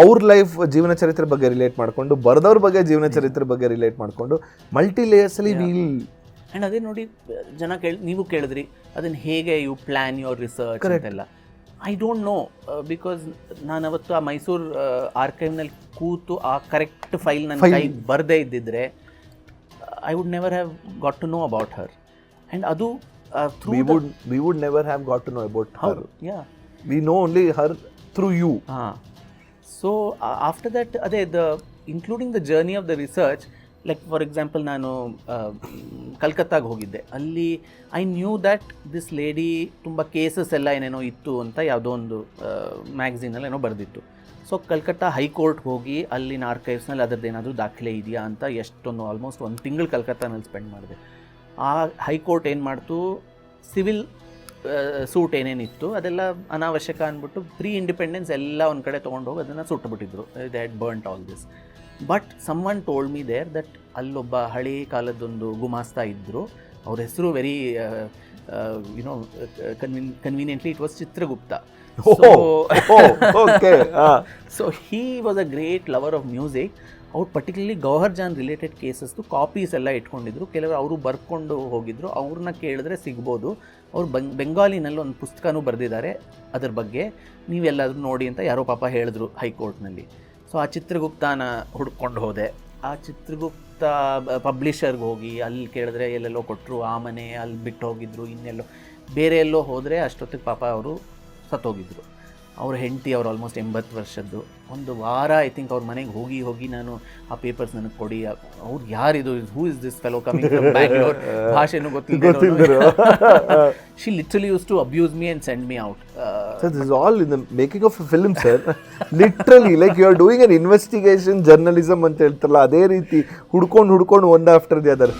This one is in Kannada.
ಅವ್ರ ಲೈಫ್ ಜೀವನ ಚರಿತ್ರೆ ಬಗ್ಗೆ ರಿಲೇಟ್ ಮಾಡಿಕೊಂಡು ಬರೆದವ್ರ ಬಗ್ಗೆ ಜೀವನ ಚರಿತ್ರೆ ಬಗ್ಗೆ ರಿಲೇಟ್ ಮಾಡಿಕೊಂಡು ಮಲ್ಟಿ ಲೇಯರ್ಸಲ್ಲಿ ವೀಲ್. ಆ್ಯಂಡ್ ಅದೇ ನೋಡಿ ಜನ ನೀವು ಕೇಳಿದ್ರಿ ಅದನ್ನು ಹೇಗೆ ಯು ಪ್ಲ್ಯಾನ್ ಯುವರ್ ರಿಸರ್ಚ್ ಅಂತೆಲ್ಲ. ಐ ಡೋಂಟ್ ನೋ, ಬಿಕಾಸ್ ನಾನು ಅವತ್ತು ಆ ಮೈಸೂರು ಆರ್ಕೈವ್ನಲ್ಲಿ ಕೂತು ಆ ಕರೆಕ್ಟ್ ಫೈಲ್ ನನ್ನ ಕೈ ಬರದೇ ಇದ್ದಿದ್ರೆ I would never have got to know about her. And ಅದು we would never have got to know about her. Yeah. We know only her through you. So after that, including the journey of the research, like for example ನಾನು ಕಲ್ಕತ್ತಾಗೆ ಹೋಗಿದ್ದೆ. ಅಲ್ಲಿ I knew that this lady ತುಂಬ ಕೇಸಸ್ ಎಲ್ಲ ಏನೇನೋ ಇತ್ತು ಅಂತ ಯಾವುದೋ ಒಂದು ಮ್ಯಾಗ್ಝೀನಲ್ಲಿ ಏನೋ ಬರೆದಿತ್ತು. ಸೊ ಕಲ್ಕತ್ತಾ ಹೈಕೋರ್ಟ್ಗೆ ಹೋಗಿ ಅಲ್ಲಿನ ಆರ್ಕೈವ್ಸ್ನಲ್ಲಿ ಅದರದ್ದು ಏನಾದರೂ ದಾಖಲೆ ಇದೆಯಾ ಅಂತ ಎಷ್ಟೊಂದು ಆಲ್ಮೋಸ್ಟ್ 1 ತಿಂಗಳು ಕಲ್ಕತ್ತಾನಲ್ಲಿ ಸ್ಪೆಂಡ್ ಮಾಡಿದೆ. ಆ ಹೈಕೋರ್ಟ್ ಏನು ಮಾಡ್ತು, ಸಿವಿಲ್ ಸೂಟ್ ಏನೇನಿತ್ತು ಅದೆಲ್ಲ ಅನಾವಶ್ಯಕ ಅಂದ್ಬಿಟ್ಟು ಪ್ರೀ ಇಂಡಿಪೆಂಡೆನ್ಸ್ ಎಲ್ಲ ಒಂದು ಕಡೆ ತೊಗೊಂಡೋಗಿ ಅದನ್ನು ಸುಟ್ಟುಬಿಟ್ಟಿದ್ರು. They had burnt all this. But someone told me there that ಅಲ್ಲೊಬ್ಬ ಹಳೆ ಕಾಲದೊಂದು ಗುಮಾಸ್ತಾ ಇದ್ದರು. ಅವ್ರ ಹೆಸರು very you know conveniently it was Chitragupta. So he was a great lover of music. ಅವ್ರು ಪರ್ಟಿಕ್ಯುಲರ್ಲಿ ಗೌಹರ್ ಜಾನ್ ರಿಲೇಟೆಡ್ ಕೇಸಸ್ದು ಕಾಪೀಸ್ ಎಲ್ಲ ಇಟ್ಕೊಂಡಿದ್ರು. ಕೆಲವರು ಅವರು ಬರ್ಕೊಂಡು ಹೋಗಿದ್ರು, ಅವ್ರನ್ನ ಕೇಳಿದ್ರೆ ಸಿಗ್ಬೋದು. ಅವ್ರು ಬೆಂಗಾಲಿನಲ್ಲಿ ಒಂದು ಪುಸ್ತಕನೂ ಬರೆದಿದ್ದಾರೆ ಅದ್ರ ಬಗ್ಗೆ, ನೀವೆಲ್ಲಾದರೂ ನೋಡಿ ಅಂತ ಯಾರೋ ಪಾಪ ಹೇಳಿದ್ರು ಹೈಕೋರ್ಟ್ನಲ್ಲಿ. ಸೊ ಆ ಚಿತ್ರಗುಪ್ತನ ಹುಡ್ಕೊಂಡು ಹೋದೆ. ಆ ಚಿತ್ರಗುಪ್ತ ಪಬ್ಲಿಷರ್ಗೆ ಹೋಗಿ ಅಲ್ಲಿ ಕೇಳಿದ್ರೆ ಎಲ್ಲೆಲ್ಲೋ ಕೊಟ್ಟರು, ಆ ಮನೆ ಅಲ್ಲಿ ಬಿಟ್ಟು ಹೋಗಿದ್ರು, ಇನ್ನೆಲ್ಲೋ ಬೇರೆ ಎಲ್ಲೋ ಹೋದರೆ ಅಷ್ಟೊತ್ತಿಗೆ ಪಾಪ ಅವರು ಸತ್ತೋಗಿದ್ರು. ಅವ್ರ ಹೆಂಡತಿ ಅವ್ರು ಆಲ್ಮೋಸ್ಟ್ 80 ವರ್ಷದ್ದು. ಒಂದು ವಾರ ಐ ಥಿಂಕ್ ಅವ್ರ ಮನೆಗೆ ಹೋಗಿ ನಾನು ಆ ಪೇಪರ್ಸ್ ನನಗೆ ಕೊಡಿ, ಅವ್ರು ಯಾರಿದು, who is this fellow coming from Bangalore, ಭಾಷೆನೂ ಗೊತ್ತಿಲ್ಲ. She literally used to abuse me and send me out. So this is all in the making of a film, sir. Literally, like you are doing an investigation journalism ಅಂತ ಹೇಳ್ತಾರಲ್ಲ, ಅದೇ ರೀತಿ ಹುಡ್ಕೊಂಡು one after the other.